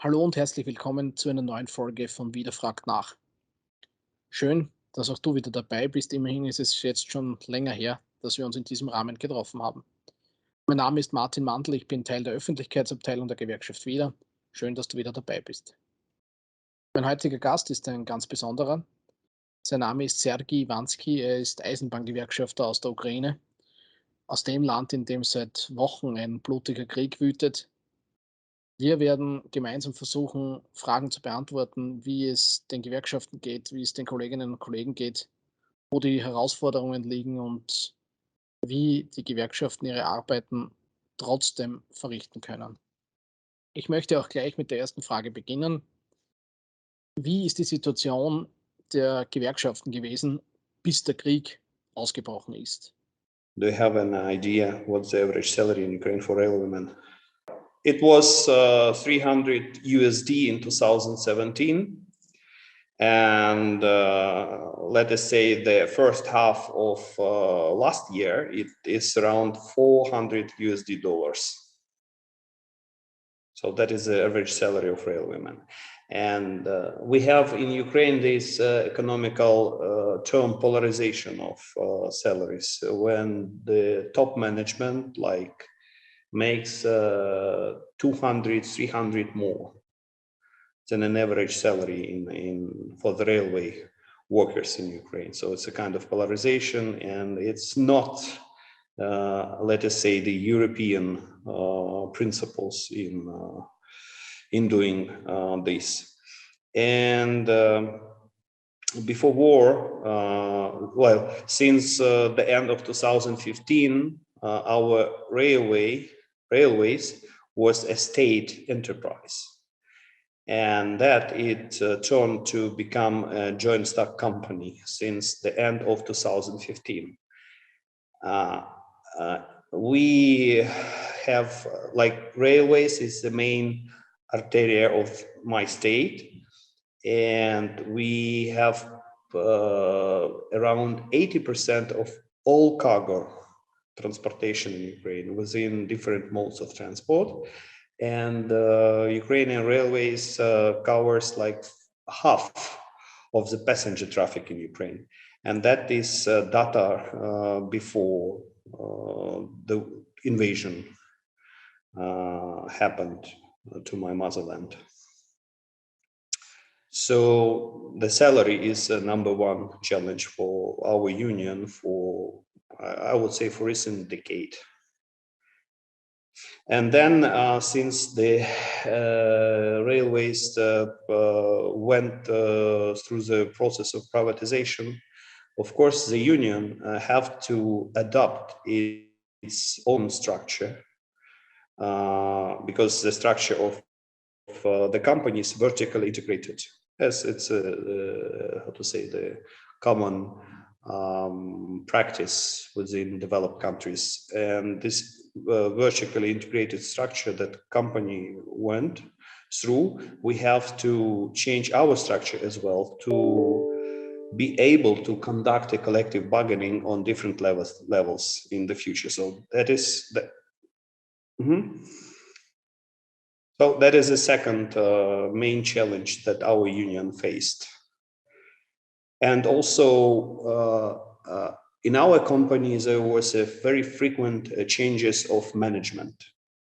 Hallo und herzlich willkommen zu einer neuen Folge von Wieder fragt nach. Schön, dass auch du wieder dabei bist. Immerhin ist es jetzt schon länger her, dass wir uns in diesem Rahmen getroffen haben. Mein Name ist Martin Mandl, ich bin Teil der Öffentlichkeitsabteilung der Gewerkschaft Vida. Schön, dass du wieder dabei bist. Mein heutiger Gast ist ein ganz besonderer. Sein Name ist Sergii Ivanskyi, er ist Eisenbahngewerkschafter aus der Ukraine, aus dem Land, in dem seit Wochen ein blutiger Krieg wütet. Wir werden gemeinsam versuchen, Fragen zu beantworten, wie es den Gewerkschaften geht, wie es den Kolleginnen und Kollegen geht, wo die Herausforderungen liegen und wie die Gewerkschaften ihre Arbeiten trotzdem verrichten können. Ich möchte auch gleich mit der ersten Frage beginnen. Wie ist die Situation der Gewerkschaften gewesen, bis der Krieg ausgebrochen ist? Do you have an idea what's the average salary in Ukraine for railwaymen? It was 300 USD in 2017. And let us say the first half of last year, it is around 400 USD dollars. So that is the average salary of railwaymen. And we have in Ukraine this economical term polarization of salaries, when the top management makes 200, 300 more than an average salary for the railway workers in Ukraine. So it's a kind of polarization, and it's not, let us say, the European principles in doing this. And before war, since the end of 2015, our railways was a state enterprise. And that it turned to become a joint stock company since the end of 2015. We have, railways is the main arteria of my state, and we have around 80% of all cargo transportation in Ukraine within different modes of transport. And Ukrainian Railways covers half of the passenger traffic in Ukraine. And that is data before the invasion happened to my motherland. So the salary is a number one challenge for our union for, I would say, for recent decade. And then since the railways went through the process of privatization, of course, the union have to adopt its own structure because the structure of the company is vertically integrated, as it's the common practice within developed countries. And this vertically integrated structure that company went through, we have to change our structure as well to be able to conduct a collective bargaining on different levels in the future. So that is the So that is the second main challenge that our union faced. And also in our company, there was a very frequent changes of management.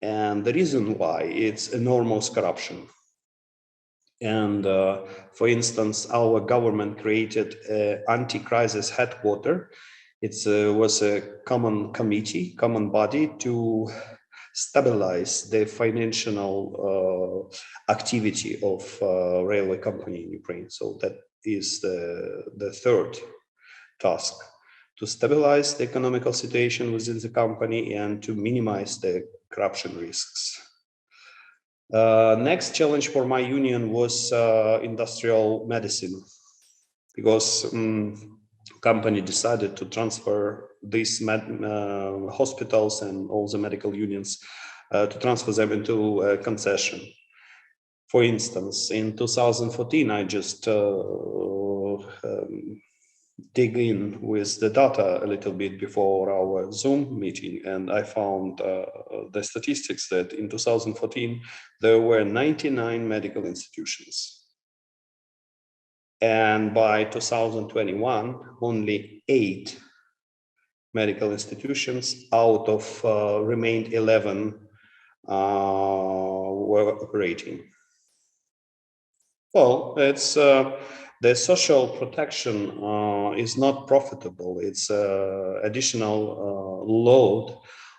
And the reason why, it's enormous corruption. And for instance, our government created an anti-crisis headquarters. It was a common committee, common body to stabilize the financial activity of railway company in Ukraine. So that is the third task, to stabilize the economical situation within the company and to minimize the corruption risks. Next challenge for my union was industrial medicine, because company decided to transfer these hospitals and all the medical unions to transfer them into a concession. For instance, in 2014, I just dig in with the data a little bit before our Zoom meeting, and I found the statistics that in 2014 there were 99 medical institutions, and by 2021 only 8 medical institutions out of remained 11 were operating. Well, it's the social protection is not profitable. It's additional load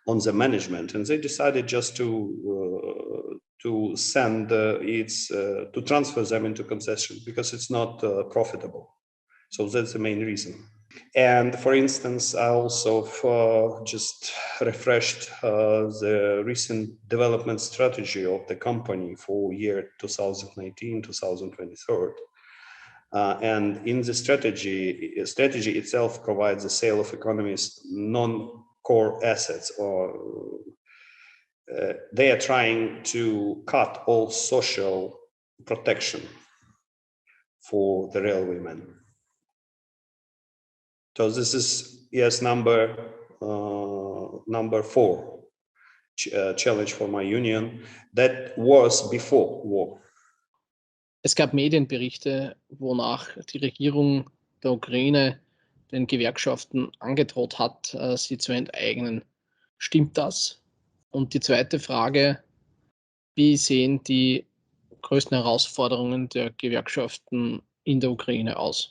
on the management, and they decided just to send to transfer them into concession because it's not profitable. So that's the main reason. And for instance, I also just refreshed the recent development strategy of the company for year 2019-2023. And in the strategy itself provides the sale of economy's non-core assets, or they are trying to cut all social protection for the railwaymen. So this is, yes, number 4 challenge for my union. That was before war. Es gab Medienberichte, wonach die Regierung der Ukraine den Gewerkschaften angedroht hat, sie zu enteignen. Stimmt das? Und die zweite Frage, wie sehen die größten Herausforderungen der Gewerkschaften in der Ukraine aus?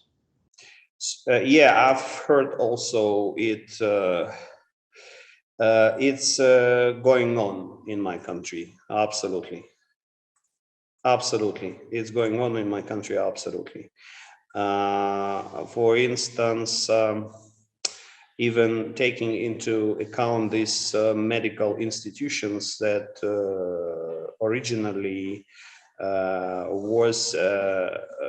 Yeah, I've heard also it's going on in my country. Absolutely. It's going on in my country. Absolutely. For instance, even taking into account these medical institutions that originally was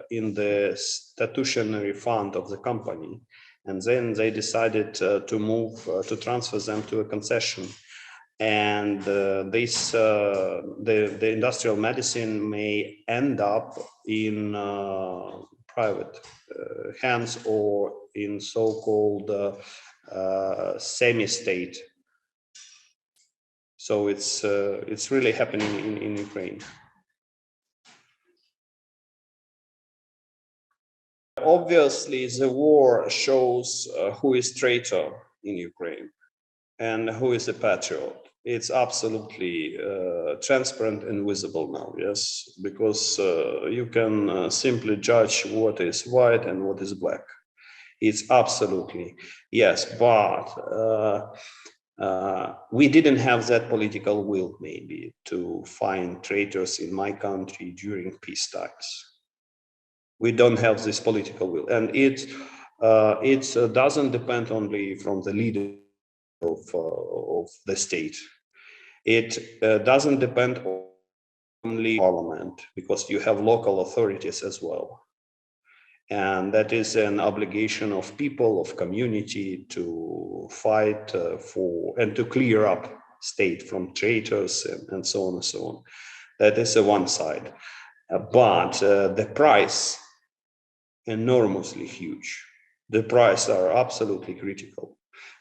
in the statutory fund of the company, and then they decided to move to transfer them to a concession, and the industrial medicine may end up in private hands or in so-called semi-state. So it's really happening in Ukraine. Obviously, the war shows who is traitor in Ukraine and who is a patriot. It's absolutely transparent and visible now, yes, because you can simply judge what is white and what is black. It's absolutely, yes, but we didn't have that political will, maybe, to find traitors in my country during peace times. We don't have this political will, and it doesn't depend only from the leader of the state. It doesn't depend only on parliament, because you have local authorities as well, and that is an obligation of people, of community, to fight for and to clear up state from traitors and so on and so on. That is the one side, but the price enormously huge. The prices are absolutely critical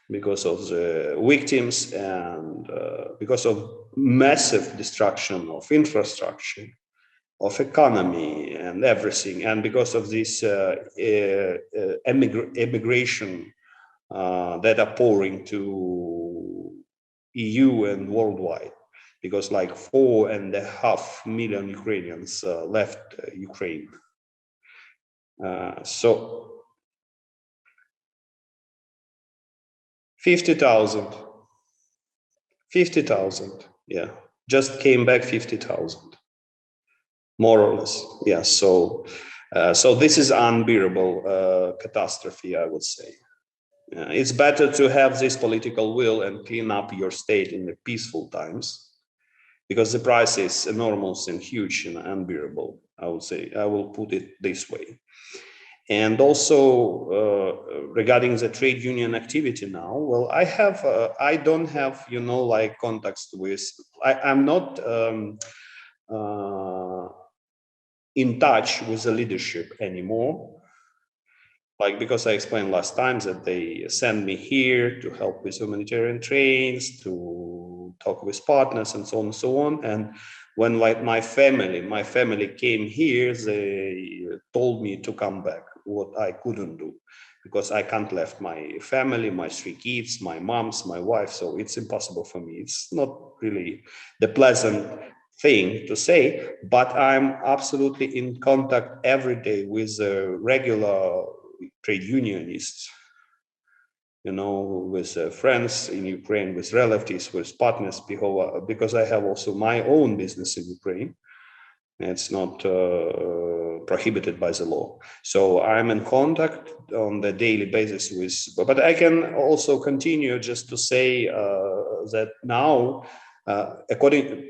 because of the victims and because of massive destruction of infrastructure, of economy and everything, and because of this immigration that are pouring to EU and worldwide, because like 4.5 million Ukrainians left Ukraine. So 50,000, yeah, just came back 50,000, more or less, yeah. So this is unbearable catastrophe, I would say. It's better to have this political will and clean up your state in the peaceful times, because the price is enormous and huge and unbearable, I would say. I will put it this way. And also regarding the trade union activity now, well, I don't have, like contacts with, I'm not in touch with the leadership anymore. like, because I explained last time that they send me here to help with humanitarian trains, to talk with partners and so on and so on. And when like my family came here, they told me to come back, what I couldn't do, because I can't left my family, my 3 kids, my moms, my wife. So it's impossible for me. It's not really the pleasant thing to say, but I'm absolutely in contact every day with regular trade unionists, with friends in Ukraine, with relatives, with partners, because I have also my own business in Ukraine. It's not prohibited by the law. So I'm in contact on the daily basis but I can also continue just to say that now,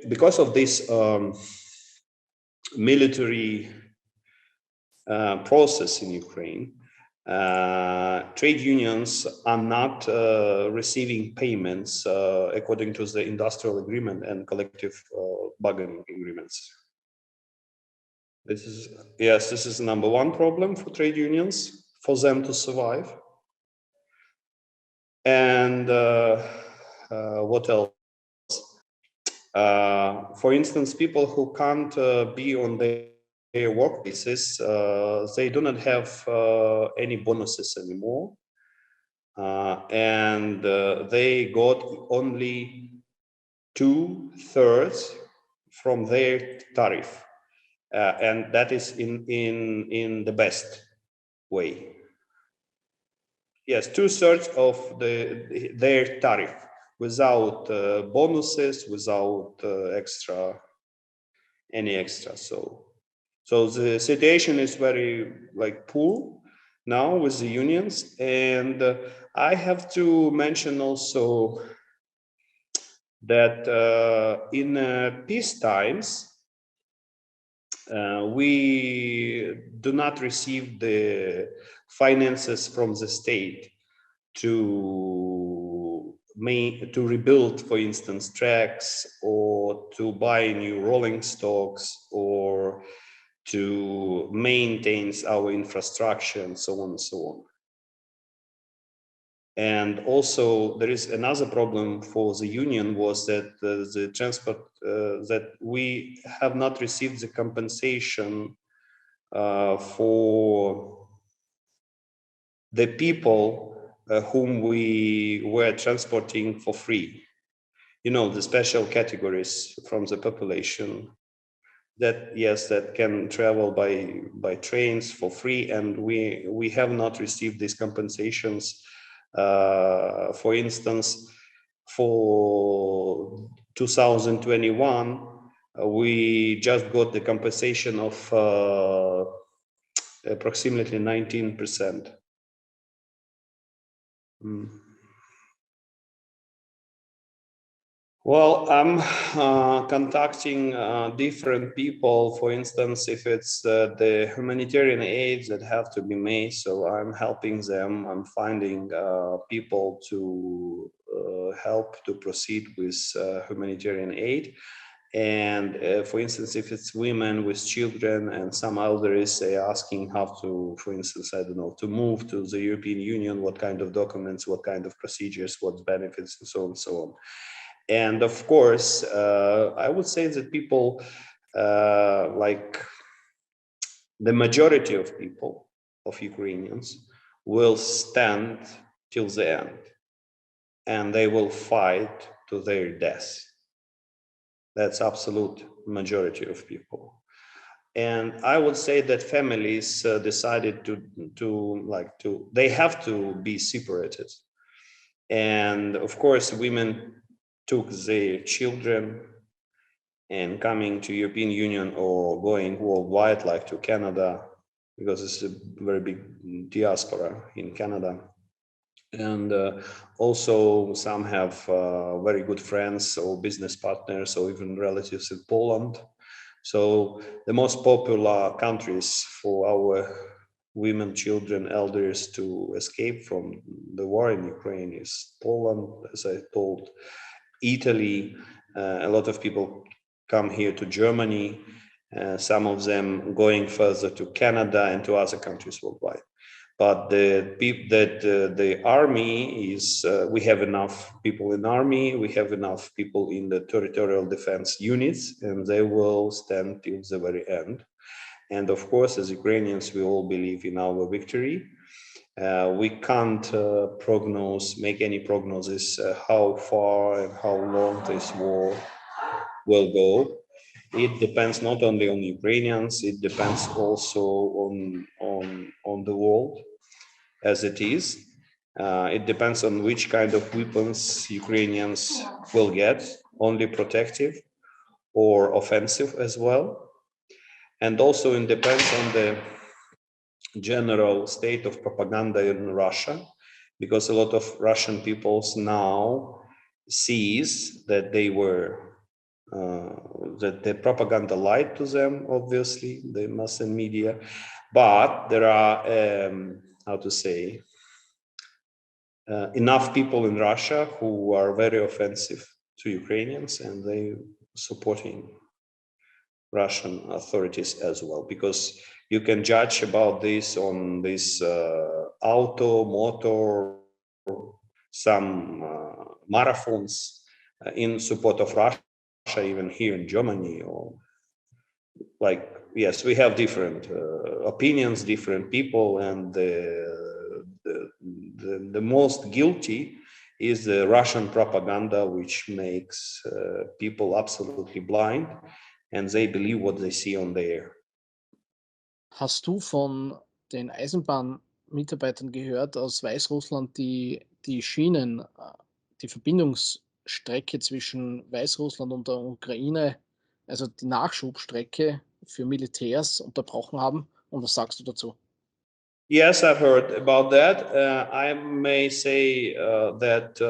because of this military process in Ukraine, trade unions are not receiving payments according to the industrial agreement and collective bargaining agreements. This is the number one problem for trade unions, for them to survive. And what else? For instance, people who can't be on their workplaces, they do not have any bonuses anymore. And they got only 2/3 from their tariff. And that is in the best way. Yes, 2/3 of their tariff, without bonuses, without any extra. So the situation is very poor now with the unions. And I have to mention also that in peace times, we do not receive the finances from the state to rebuild, for instance, tracks, or to buy new rolling stocks, or to maintain our infrastructure, and so on and so on. And also there is another problem for the union, was that the transport, that we have not received the compensation for the people whom we were transporting for free. The special categories from the population that can travel by trains for free, and we have not received these compensations. For instance, for 2021, we just got the compensation of approximately 19%. Well, I'm contacting different people. For instance, if it's the humanitarian aids that have to be made, so I'm helping them. I'm finding people to help to proceed with humanitarian aid. And for instance, if it's women with children and some elders, they asking how to, for instance, I don't know, to move to the European Union, what kind of documents, what kind of procedures, what benefits, and so on and so on. And of course, I would say that people, like the majority of people, of Ukrainians, will stand till the end, and they will fight to their death. That's absolute majority of people. And I would say that families decided they have to be separated. And of course, women took their children and coming to European Union or going worldwide, like to Canada, because it's a very big diaspora in Canada. And also some have very good friends or business partners or even relatives in Poland. So the most popular countries for our women, children, elders to escape from the war in Ukraine is Poland, as I told, Italy. A lot of people come here to Germany, some of them going further to Canada and to other countries worldwide. But the army is, we have enough people in army, we have enough people in the territorial defense units, and they will stand till the very end. And of course, as Ukrainians, we all believe in our victory. We can't make any prognosis how far and how long this war will go. It depends not only on Ukrainians, it depends also on the world as it is. It depends on which kind of weapons Ukrainians will get, only protective or offensive as well. And also it depends on the general state of propaganda in Russia, because a lot of Russian peoples now sees that they were that the propaganda lied to them, obviously, the mass media, but there are, how to say, enough people in Russia who are very offensive to Ukrainians, and they supporting Russian authorities as well, because you can judge about this on this motor, some marathons in support of Russia, even here in Germany, or like, yes, we have different opinions, different people, and the most guilty is the Russian propaganda, which makes people absolutely blind, and they believe what they see on the air. Hast du von den Eisenbahnmitarbeitern gehört aus Weißrussland, die Schienen, die Verbindungsstrecke zwischen Weißrussland und der Ukraine, also die Nachschubstrecke für Militärs unterbrochen haben? Und was sagst du dazu? Yes, I've heard about that. I may say that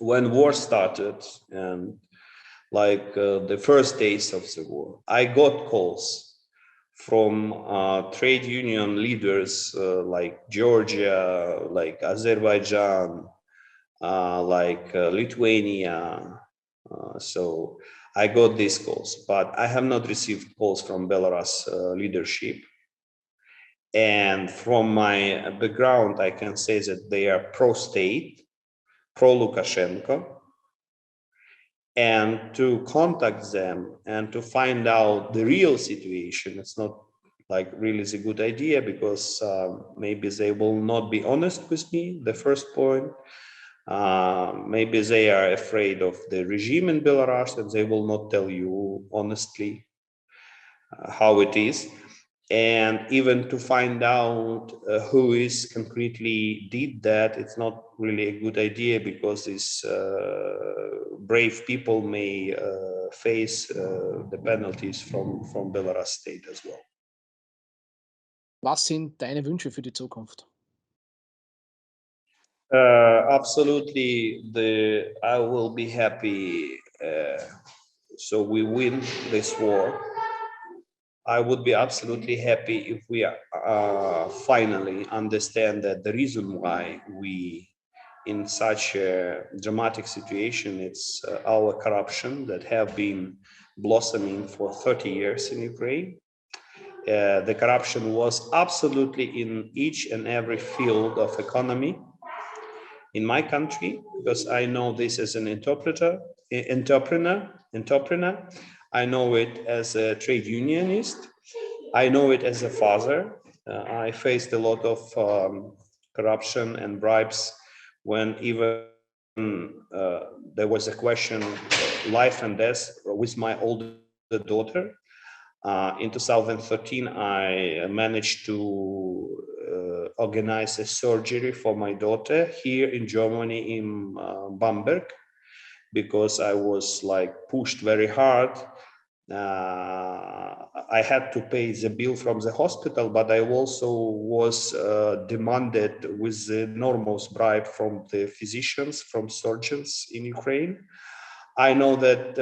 when war started, and like the first days of the war, I got calls from trade union leaders like Georgia, like Azerbaijan, like Lithuania. So I got these calls, but I have not received calls from Belarus leadership. And from my background, I can say that they are pro-state, pro-Lukashenko. And to contact them and to find out the real situation, it's not like really is a good idea, because maybe they will not be honest with me, the first point. Maybe they are afraid of the regime in Belarus, and they will not tell you honestly how it is. And even to find out who is concretely did that, it's not really a good idea, because these brave people may face the penalties from Belarus state as well. Was sind deine Wünsche für die Zukunft? Absolutely, I will be happy. So we win this war. I would be absolutely happy if we finally understand that the reason why we in such a dramatic situation, it's our corruption that have been blossoming for 30 years in Ukraine. The corruption was absolutely in each and every field of economy in my country, because I know this as an entrepreneur. I know it as a trade unionist. I know it as a father. I faced a lot of corruption and bribes when even there was a question, life and death, with my older daughter. In 2013, I managed to organize a surgery for my daughter here in Germany, in Bamberg, because I was like pushed very hard. I had to pay the bill from the hospital, but I also was demanded with the enormous bribe from the physicians, from surgeons in Ukraine. I know that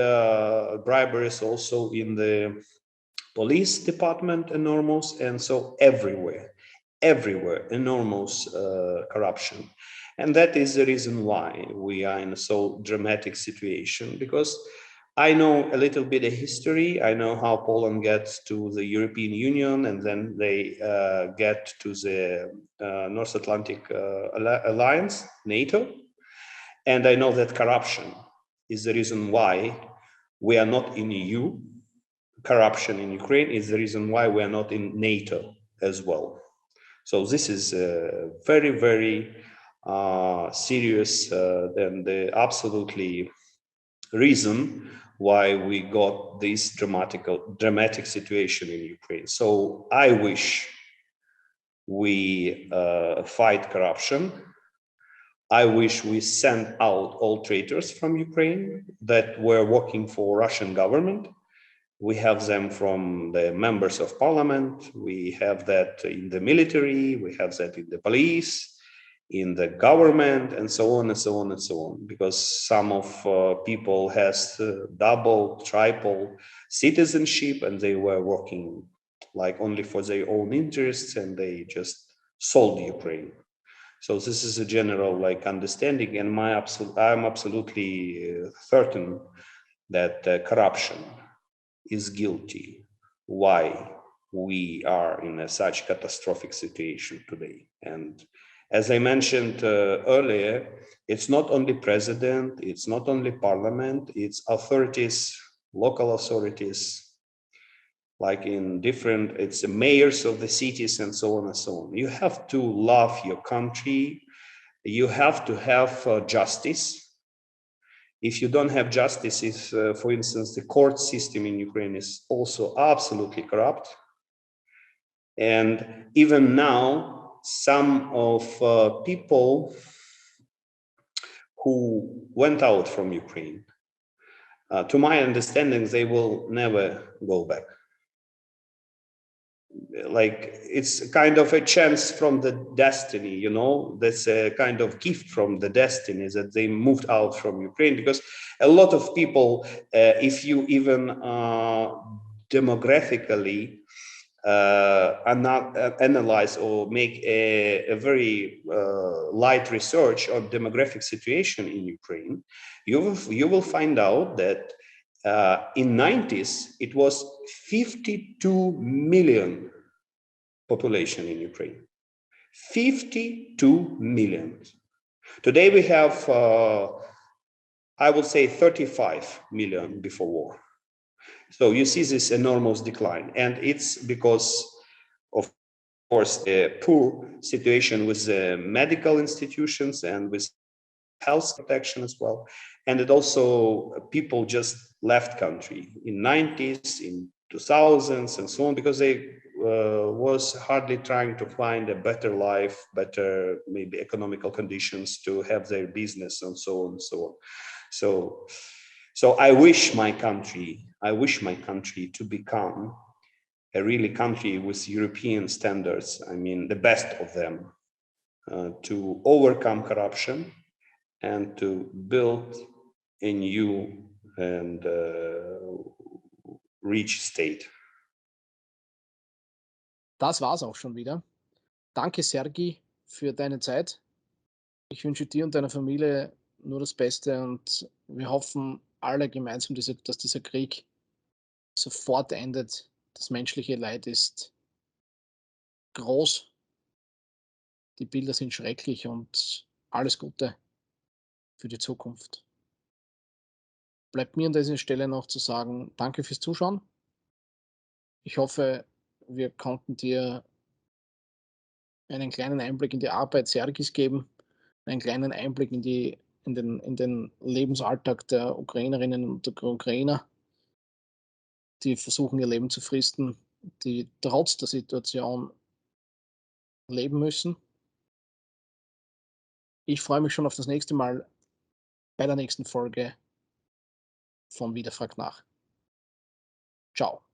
bribery is also in the police department enormous, and so everywhere enormous corruption. And that is the reason why we are in a so dramatic situation, because I know a little bit of history. I know how Poland gets to the European Union, and then they get to the North Atlantic Alliance, NATO. And I know that corruption is the reason why we are not in EU. Corruption in Ukraine is the reason why we are not in NATO as well. So this is very, very serious and absolutely reason why we got this dramatic situation in Ukraine. So I wish we fight corruption. I wish we send out all traitors from Ukraine that were working for Russian government. We have them from the members of parliament. We have that in the military. We have that in the police, in the government, and so on and so on and so on. Because some of people has double, triple citizenship, and they were working like only for their own interests, and they just sold Ukraine. So this is a general like understanding, and I'm absolutely certain that corruption is guilty why we are in such catastrophic situation today. And as I mentioned earlier, it's not only president, it's not only parliament, it's authorities, local authorities, like in different, it's the mayors of the cities and so on and so on. You have to love your country. You have to have justice. If you don't have justice, if, for instance, the court system in Ukraine is also absolutely corrupt. And even now, some of people who went out from Ukraine, to my understanding, they will never go back. Like it's kind of a chance from the destiny, you know, that's a kind of gift from the destiny that they moved out from Ukraine, because a lot of people, if you even demographically analyze or make a very light research on demographic situation in Ukraine, you will find out that in 90s, it was 52 million population in Ukraine. 52 million. Today we have, I would say 35 million before war. So you see this enormous decline, and it's because of course the poor situation with the medical institutions and with health protection as well. And it also, people just left country in 90s, in 2000s and so on, because they was hardly trying to find a better life, better maybe economical conditions to have their business and so on and so on. So I wish my country to become a really country with European standards. I mean, the best of them, to overcome corruption and to build a new and rich state. Das war's auch schon wieder. Danke, Sergii, für deine Zeit. Ich wünsche dir und deiner Familie nur das Beste und wir hoffen alle gemeinsam, dass dieser Krieg sofort endet. Das menschliche Leid ist groß, die Bilder sind schrecklich und alles Gute für die Zukunft. Bleibt mir an dieser Stelle noch zu sagen, danke fürs Zuschauen. Ich hoffe, wir konnten dir einen kleinen Einblick in die Arbeit Sergiis geben, einen kleinen Einblick in den Lebensalltag der Ukrainerinnen und der Ukrainer, die versuchen, ihr Leben zu fristen, die trotz der Situation leben müssen. Ich freue mich schon auf das nächste Mal bei der nächsten Folge von Wieder fragt nach. Ciao.